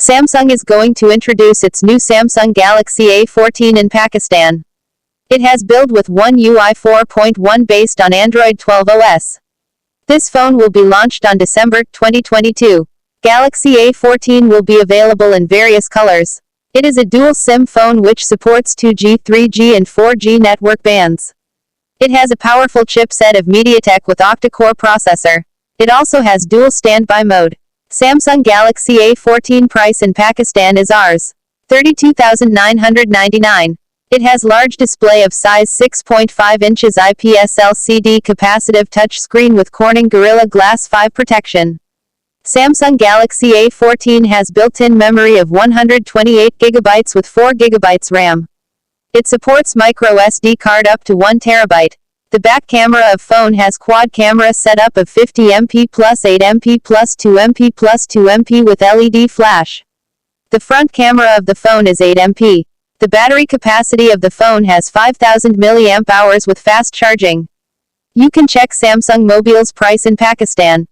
Samsung is going to introduce its new Samsung Galaxy A14 in Pakistan. It has built with One UI 4.1 based on Android 12 OS. This phone will be launched on December 2022. Galaxy A14 will be available in various colors. It is a dual SIM phone which supports 2G, 3G and 4G network bands. It has a powerful chipset of MediaTek with octa-core processor. It also has dual standby mode. Samsung Galaxy A14 price in Pakistan is Rs. 32,999. It has large display of size 6.5 inches IPS LCD capacitive touchscreen with Corning Gorilla Glass 5 protection. Samsung Galaxy A14 has built-in memory of 128 GB with 4 GB RAM. It supports micro SD card up to 1 TB. The back camera of phone has quad camera setup of 50 MP plus 8 MP plus 2 MP plus 2 MP with LED flash. The front camera of the phone is 8 MP. The battery capacity of the phone has 5000 mAh with fast charging. You can check Samsung Mobile's price in Pakistan.